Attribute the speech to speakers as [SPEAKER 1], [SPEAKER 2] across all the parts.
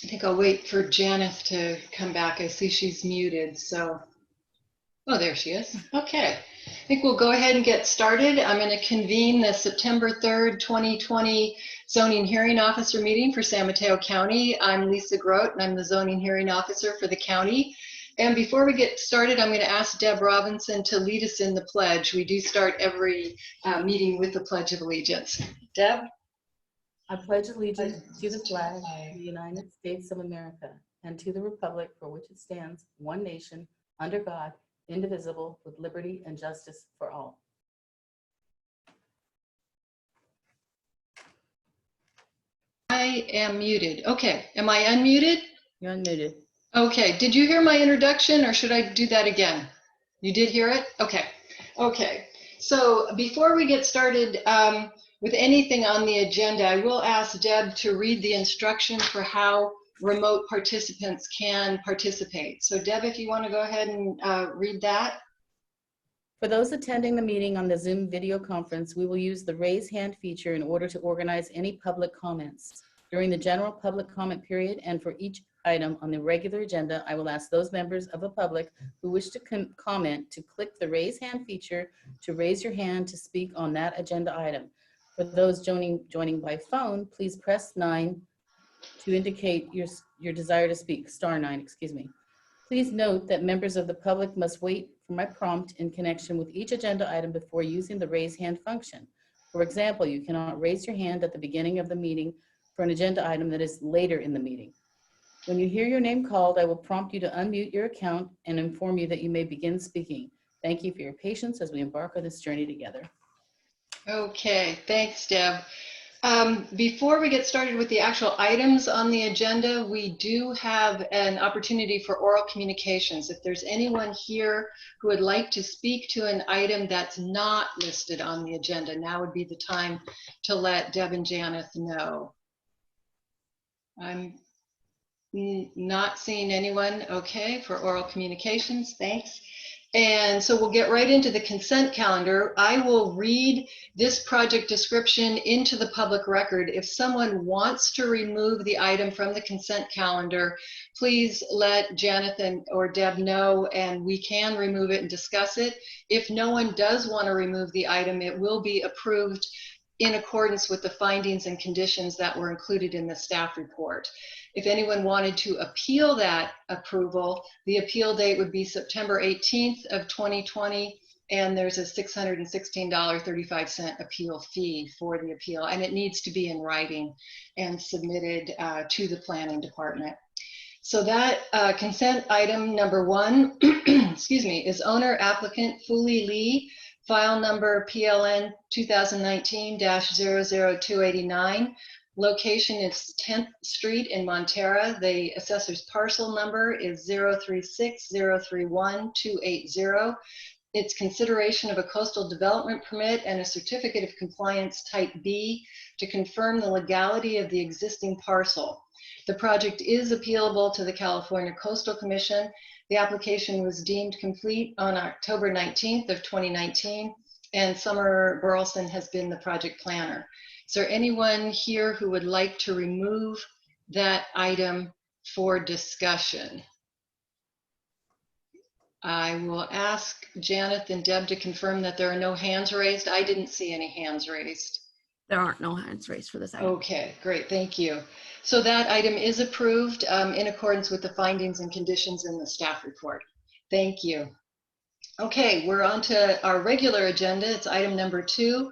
[SPEAKER 1] think I'll wait for Janice to come back. I see she's muted, so. Oh, there she is. Okay. I think we'll go ahead and get started. I'm going to convene the September 3rd, 2020 Zoning Hearing Officer meeting for San Mateo County. I'm Lisa Grote, and I'm the Zoning Hearing Officer for the county. And before we get started, I'm going to ask Deb Robinson to lead us in the pledge. We do start every meeting with the Pledge of Allegiance. Deb?
[SPEAKER 2] I pledge allegiance to the flag of the United States of America and to the republic for which it stands, one nation, under God, indivisible, with liberty and justice for all.
[SPEAKER 1] I am muted. Okay, am I unmuted?
[SPEAKER 2] You're unmuted.
[SPEAKER 1] Okay, did you hear my introduction or should I do that again? You did hear it? Okay. Okay, so before we get started with anything on the agenda, I will ask Deb to read the instructions for how remote participants can participate. So Deb, if you want to go ahead and read that.
[SPEAKER 2] For those attending the meeting on the Zoom video conference, we will use the raise hand feature in order to organize any public comments. During the general public comment period and for each item on the regular agenda, I will ask those members of the public who wish to comment to click the raise hand feature to raise your hand to speak on that agenda item. For those joining by phone, please press 9 to indicate your desire to speak, star 9, excuse me. Please note that members of the public must wait for my prompt in connection with each agenda item before using the raise hand function. For example, you cannot raise your hand at the beginning of the meeting for an agenda item that is later in the meeting. When you hear your name called, I will prompt you to unmute your account and inform you that you may begin speaking. Thank you for your patience as we embark on this journey together.
[SPEAKER 1] Okay, thanks, Deb. Before we get started with the actual items on the agenda, we do have an opportunity for oral communications. If there's anyone here who would like to speak to an item that's not listed on the agenda, now would be the time to let Deb and Janice know. I'm not seeing anyone, okay, for oral communications, thanks. And so we'll get right into the consent calendar. I will read this project description into the public record. If someone wants to remove the item from the consent calendar, please let Jonathan or Deb know and we can remove it and discuss it. If no one does want to remove the item, it will be approved in accordance with the findings and conditions that were included in the staff report. If anyone wanted to appeal that approval, the appeal date would be September 18th of 2020, and there's a $616.35 appeal fee for the appeal, and it needs to be in writing and submitted to the planning department. So that consent item number 1, excuse me, is owner applicant Fuli Lee, file number PLN 2019-00289. Location is 10th Street in Montera. The assessor's parcel number is 036031280. It's consideration of a coastal development permit and a certificate of compliance type B to confirm the legality of the existing parcel. The project is appealable to the California Coastal Commission. The application was deemed complete on October 19th of 2019, and Summer Burleson has been the project planner. Is there anyone here who would like to remove that item for discussion? I will ask Janet and Deb to confirm that there are no hands raised. I didn't see any hands raised.
[SPEAKER 3] There aren't no hands raised for this item.
[SPEAKER 1] Okay, great, thank you. So that item is approved in accordance with the findings and conditions in the staff report. Thank you. Okay, we're on to our regular agenda. It's item number 2.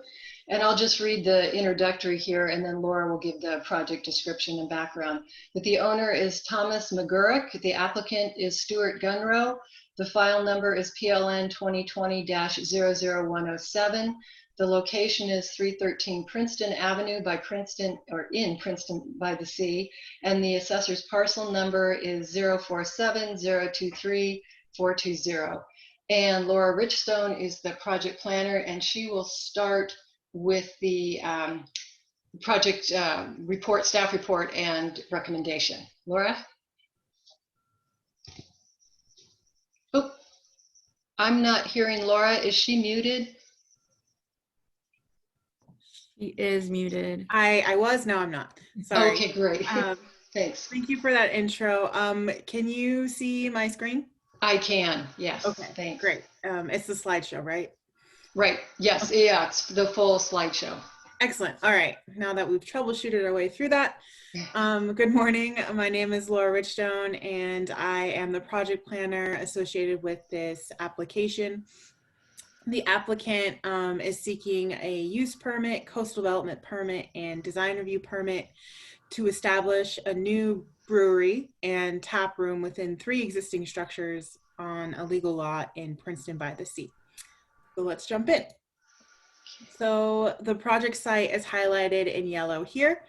[SPEAKER 1] And I'll just read the introductory here, and then Laura will give the project description and background. But the owner is Thomas McGurk. The applicant is Stuart Gunrow. The file number is PLN 2020-00107. The location is 313 Princeton Avenue by Princeton, or in Princeton by the Sea. And the assessor's parcel number is 047-023-420. And Laura Richstone is the project planner, and she will start with the project report, staff report, and recommendation. Laura? Oh, I'm not hearing Laura. Is she muted?
[SPEAKER 3] She is muted.
[SPEAKER 4] I was, now I'm not. Sorry.
[SPEAKER 1] Okay, great. Thanks.
[SPEAKER 4] Thank you for that intro. Can you see my screen?
[SPEAKER 1] I can, yes.
[SPEAKER 4] Okay,
[SPEAKER 1] Thanks.
[SPEAKER 4] great. It's the slideshow, right?
[SPEAKER 1] Right, yes, yeah, it's the full slideshow.
[SPEAKER 4] Excellent. All right. Now that we've troubleshooted our way through that, good morning. My name is Laura Richstone, and I am the project planner associated with this application. The applicant is seeking a use permit, coastal development permit, and design review permit to establish a new brewery and tap room within 3 existing structures on a legal lot in Princeton by the Sea. So let's jump in. So the project site is highlighted in yellow here,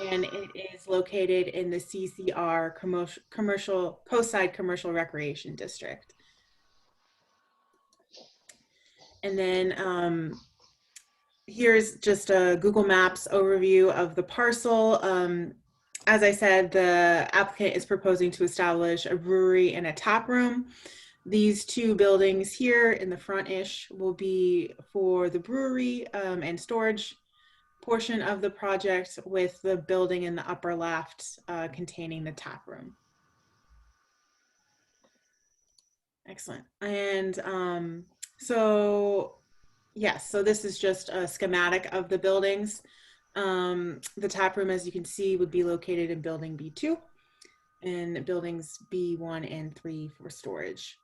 [SPEAKER 4] and it is located in the CCR Coastside Commercial Recreation District. And then here's just a Google Maps overview of the parcel. As I said, the applicant is proposing to establish a brewery and a tap room. These 2 buildings here in the front-ish will be for the brewery and storage portion of the project, with the building in the upper left containing the tap room. Excellent. And so yes, so this is just a schematic of the buildings. The tap room, as you can see, would be located in building B2 and buildings B1 and 3 for storage.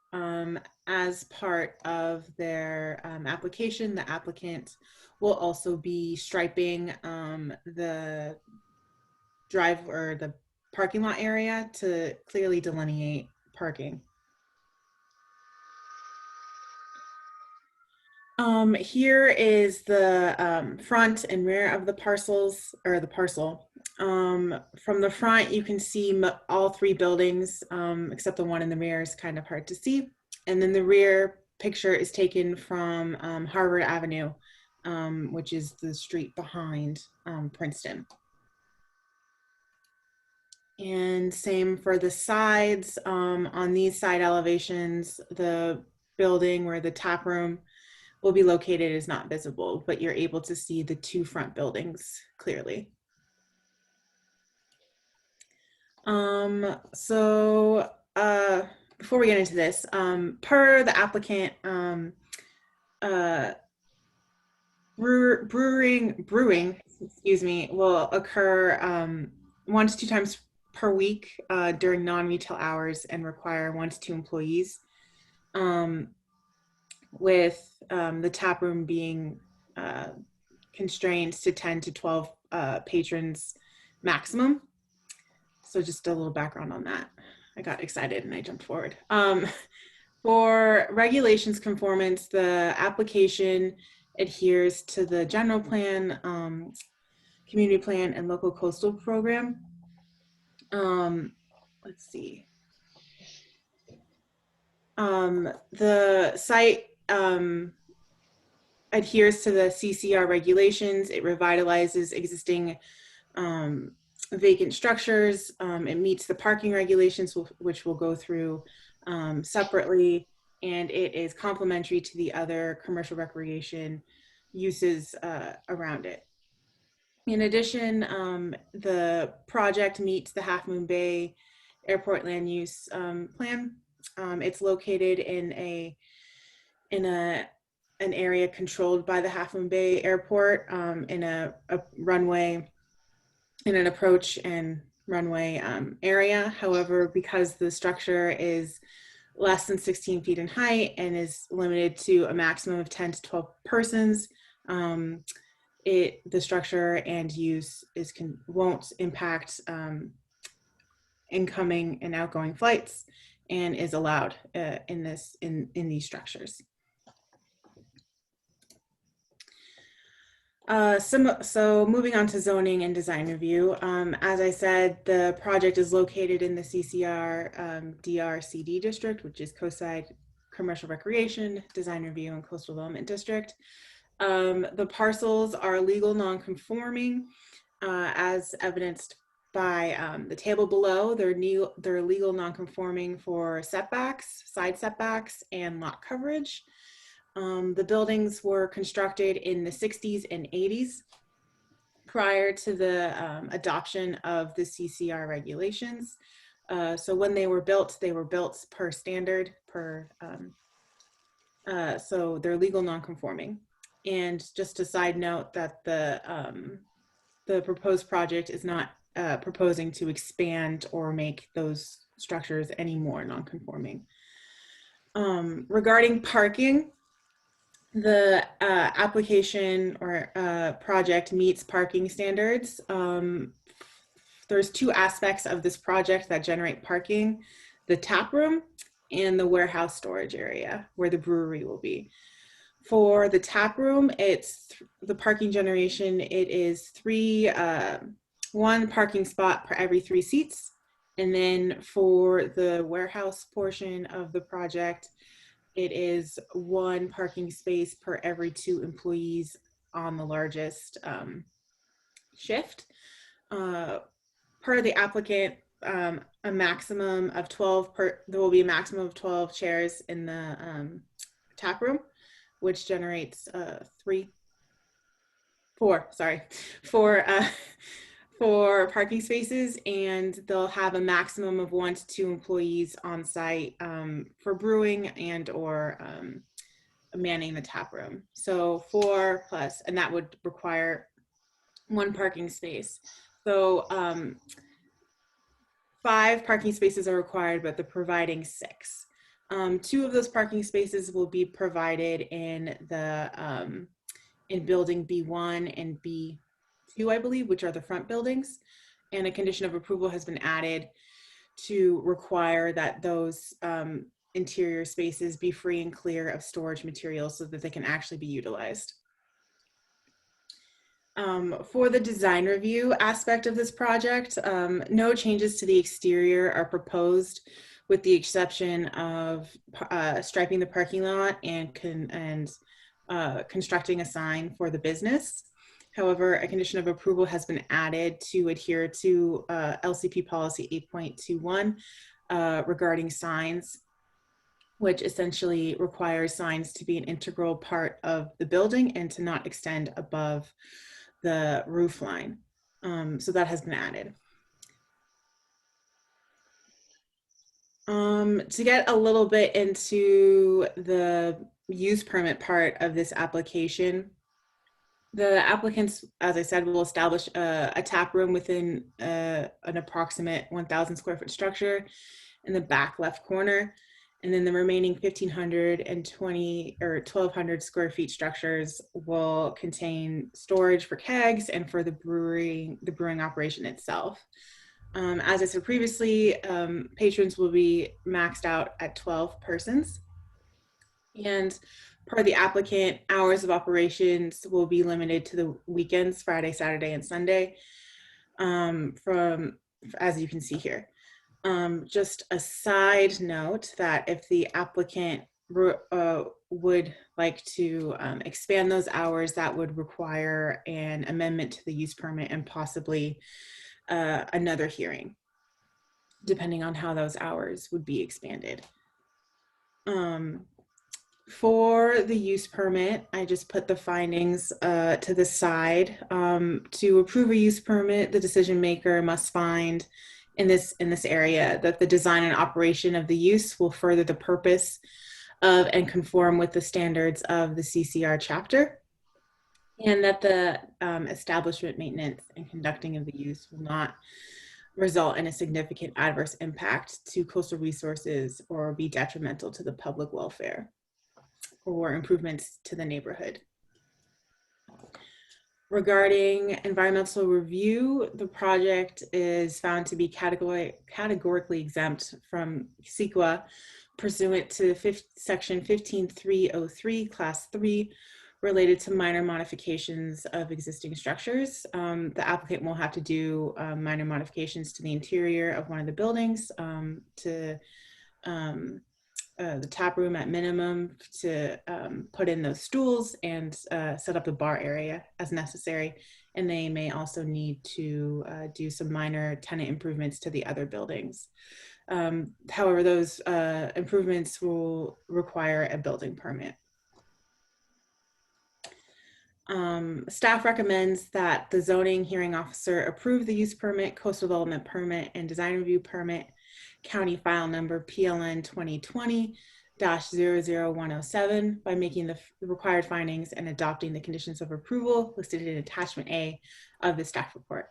[SPEAKER 4] As part of their application, the applicant will also be striping the drive or the parking lot area to clearly delineate parking. Here is the front and rear of the parcels, or the parcel. From the front, you can see all 3 buildings, except the one in the rear is kind of hard to see. And then the rear picture is taken from Harvard Avenue, which is the street behind Princeton. And same for the sides. On these side elevations, the building where the tap room will be located is not visible, but you're able to see the 2 front buildings clearly. Before we get into this, per the applicant, brewing, excuse me, will occur 1 to 2 times per week during non-retail hours and require 1 to 2 employees. With the tap room being constrained to 10 to 12 patrons maximum. So just a little background on that. I got excited and I jumped forward. For regulations conformance, the application adheres to the general plan, community plan, and local coastal program. Let's see. The site adheres to the CCR regulations. It revitalizes existing vacant structures. It meets the parking regulations, which we'll go through separately, and it is complementary to the other commercial recreation uses around it. In addition, the project meets the Half Moon Bay Airport land use plan. It's located in an area controlled by the Half Moon Bay Airport, in a runway, in an approach and runway area. However, because the structure is less than 16 feet in height and is limited to a maximum of 10 to 12 persons, the structure and use won't impact incoming and outgoing flights, and is allowed in these structures. So moving on to zoning and design review. As I said, the project is located in the CCR DRCD district, which is Coastside Commercial Recreation, Design Review, and Coastal Development District. The parcels are legal non-conforming, as evidenced by the table below. They're legal non-conforming for setbacks, side setbacks, and lot coverage. The buildings were constructed in the 60s and 80s. prior to the adoption of the CCR regulations. So when they were built per standard, so they're legal non-conforming. And just a side note that the proposed project is not proposing to expand or make those structures any more non-conforming. Regarding parking, the application or project meets parking standards. There's two aspects of this project that generate parking: the tap room and the warehouse storage area where the brewery will be. For the tap room, it's the parking generation. It is one parking spot per every 3 seats. And then for the warehouse portion of the project, it is 1 parking space per every 2 employees on the largest shift. Per the applicant, a maximum of 12 there will be a maximum of 12 chairs in the tap room, which generates four parking spaces, and they'll have a maximum of 1 to 2 employees on site for brewing and or manning the tap room. So 4 plus, and that would require 1 parking space. So 5 parking spaces are required, but they're providing 6. 2 of those parking spaces will be provided in the in building B1 and B2, I believe, which are the front buildings. And a condition of approval has been added to require that those interior spaces be free and clear of storage materials so that they can actually be utilized. For the design review aspect of this project, no changes to the exterior are proposed, with the exception of striping the parking lot and constructing a sign for the business. However, a condition of approval has been added to adhere to LCP policy 8.21 regarding signs, which essentially requires signs to be an integral part of the building and to not extend above the roof line. So that has been added. To get a little bit into the use permit part of this application, the applicants, as I said, will establish a tap room within an approximate 1,000 square foot structure in the back left corner. And then the remaining 1,520 or 1,200 square feet structures will contain storage for kegs and for the brewing operation itself. As I said previously, patrons will be maxed out at 12 persons. And per the applicant, hours of operations will be limited to the weekends, Friday, Saturday, and Sunday, as you can see here. Just a side note that if the applicant would like to expand those hours, that would require an amendment to the use permit and possibly another hearing, depending on how those hours would be expanded. For the use permit, I just put the findings to the side. To approve a use permit, the decision maker must find in this area that the design and operation of the use will further the purpose of and conform with the standards of the CCR chapter, and that the establishment, maintenance, and conducting of the use will not result in a significant adverse impact to coastal resources or be detrimental to the public welfare or improvements to the neighborhood. Regarding environmental review, the project is found to be categorically exempt from CEQA pursuant to section 15303, class 3, related to minor modifications of existing structures. The applicant will have to do minor modifications to the interior of one of the buildings, to the tap room at minimum, to put in those stools and set up the bar area as necessary. And they may also need to do some minor tenant improvements to the other buildings. However, those improvements will require a building permit. Staff recommends that the zoning hearing officer approve the use permit, coastal development permit, and design review permit, county file number PLN 2020-00107 by making the required findings and adopting the conditions of approval listed in attachment A of the staff report.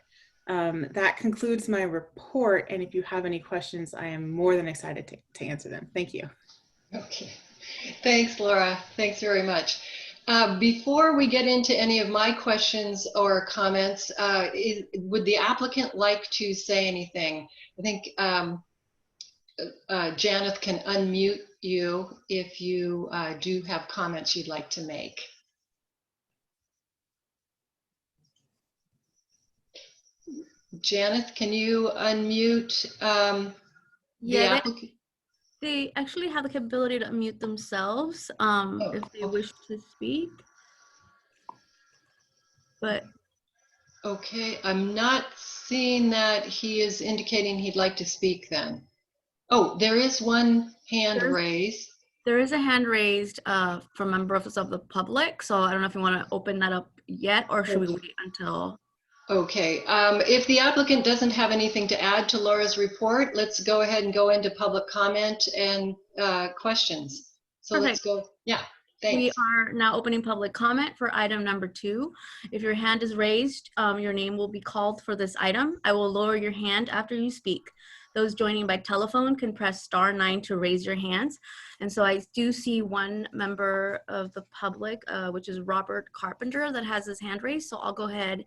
[SPEAKER 4] That concludes my report, and if you have any questions, I am more than excited to answer them. Thank you.
[SPEAKER 1] Okay. Thanks, Laura. Thanks very much. Before we get into any of my questions or comments, would the applicant like to say anything? I think Janeth can unmute you if you do have comments you'd like to make. Janeth, can you unmute the
[SPEAKER 3] Yeah,
[SPEAKER 1] applicant?
[SPEAKER 3] they actually have the capability to unmute themselves if they
[SPEAKER 1] Okay.
[SPEAKER 3] wish to speak. But
[SPEAKER 1] Okay, I'm not seeing that he is indicating he'd like to speak then. Oh, there is one hand
[SPEAKER 3] there's,
[SPEAKER 1] raised.
[SPEAKER 3] there is a hand raised from members of the public. So I don't know if you want to open that up yet, or should we wait until?
[SPEAKER 1] Okay, if the applicant doesn't have anything to add to Laura's report, let's go ahead and go into public comment and questions. So
[SPEAKER 3] Perfect.
[SPEAKER 1] let's go. Yeah,
[SPEAKER 3] We
[SPEAKER 1] thanks.
[SPEAKER 3] are now opening public comment for item number 2. If your hand is raised, your name will be called for this item. I will lower your hand after you speak. Those joining by telephone can press *9 to raise your hands. And so I do see one member of the public, which is Robert Carpenter, that has his hand raised. So I'll go ahead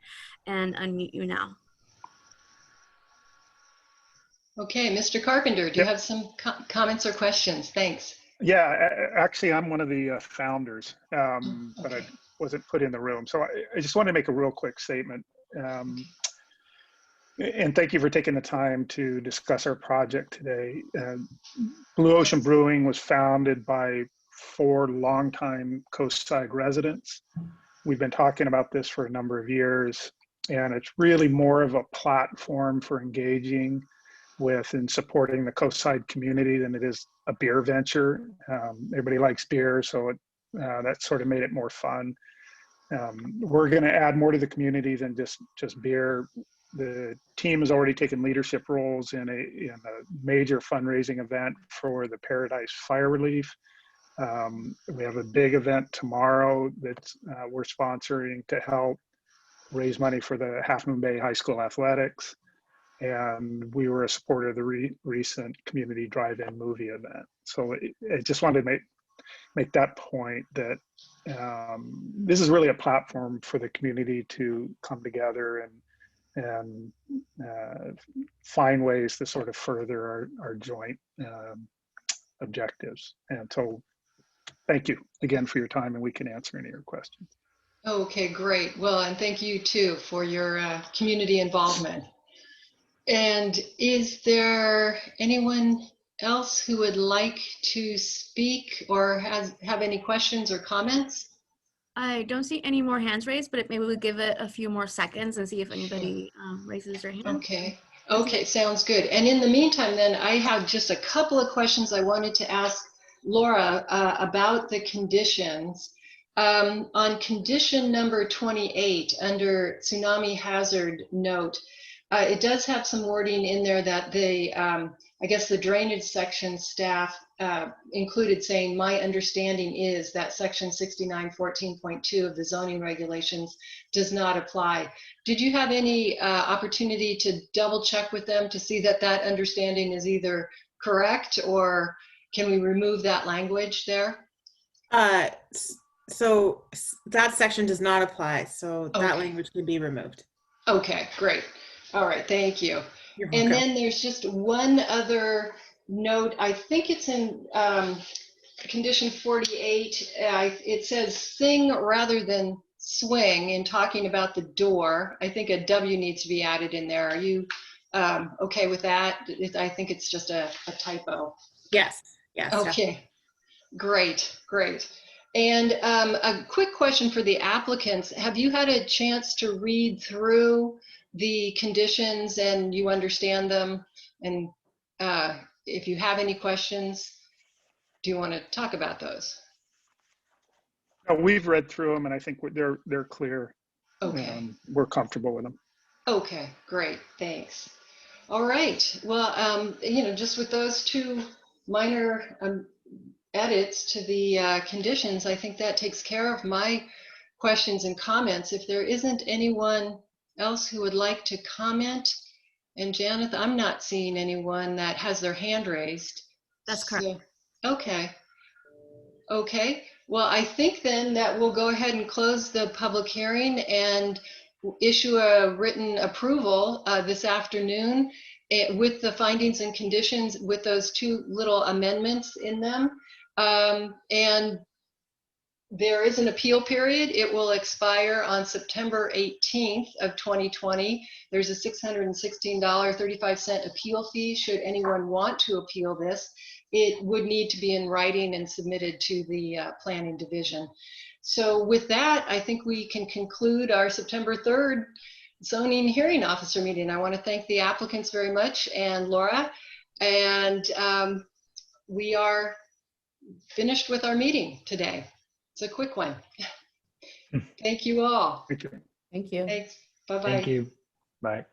[SPEAKER 3] and unmute you now.
[SPEAKER 1] Okay, Mr. Carpenter, do you
[SPEAKER 5] Yep.
[SPEAKER 1] have some comments or questions? Thanks.
[SPEAKER 5] Yeah, actually, I'm one of the founders, but I
[SPEAKER 1] Okay.
[SPEAKER 5] wasn't put in the room. So I just wanted to make a real quick statement. And thank you for taking the time to discuss our project today. Blue Ocean Brewing was founded by 4 longtime coastside residents. We've been talking about this for a number of years, and it's really more of a platform for engaging with and supporting the coastside community than it is a beer venture. Everybody likes beer, so that sort of made it more fun. We're going to add more to the community than just beer. The team has already taken leadership roles in a major fundraising event for the Paradise Fire Relief. We have a big event tomorrow that we're sponsoring to help raise money for the Half Moon Bay High School athletics. And we were a supporter of the recent community drive-in movie event. So I just wanted to make that point that this is really a platform for the community to come together and find ways to sort of further our joint objectives. And so thank you again for your time, and we can answer any of your questions.
[SPEAKER 1] Okay, great. Well, and thank you too for your community involvement. And is there anyone else who would like to speak or have any questions or comments?
[SPEAKER 3] I don't see any more hands raised, but maybe we'll give it a few more seconds and see if anybody raises their hand.
[SPEAKER 1] Okay. Okay, sounds good. And in the meantime, then I have just a couple of questions I wanted to ask Laura about the conditions. On condition number 28, under tsunami hazard note, it does have some wording in there that I guess the drainage section staff included saying, my understanding is that section 6914.2 of the zoning regulations does not apply. Did you have any opportunity to double check with them to see that that understanding is either correct, or can we remove that language there?
[SPEAKER 4] So that section does not apply. So that
[SPEAKER 1] Okay.
[SPEAKER 4] language could be removed.
[SPEAKER 1] Okay, great. All right, thank you.
[SPEAKER 4] You're welcome.
[SPEAKER 1] And then there's just one other note. I think it's in condition 48. It says sing rather than swing in talking about the door. I think a W needs to be added in there. Are you okay with that? I think it's just a typo.
[SPEAKER 4] Yes. Yes.
[SPEAKER 1] Okay, great, great. And a quick question for the applicants. Have you had a chance to read through the conditions and you understand them? And if you have any questions, do you want to talk about those?
[SPEAKER 5] No, we've read through them and I think they're clear.
[SPEAKER 1] Okay.
[SPEAKER 5] We're comfortable with them.
[SPEAKER 1] Okay, great, thanks. All right, well, just with those two minor edits to the conditions, I think that takes care of my questions and comments. If there isn't anyone else who would like to comment, and Janeth, I'm not seeing anyone that has their hand raised.
[SPEAKER 3] That's correct.
[SPEAKER 1] Okay. Okay, well, I think then that we'll go ahead and close the public hearing and issue a written approval this afternoon with the findings and conditions with those two little amendments in them. And there is an appeal period. It will expire on September 18th of 2020. There's a $616.35 appeal fee should anyone want to appeal this. It would need to be in writing and submitted to the planning division. So with that, I think we can conclude our September 3rd zoning hearing officer meeting. I want to thank the applicants very much and Laura. And we are finished with our meeting today. It's a quick one. Thank you all.
[SPEAKER 5] Thank you.
[SPEAKER 2] Thank you.
[SPEAKER 1] Thanks. Bye-bye.
[SPEAKER 6] Thank you. Bye.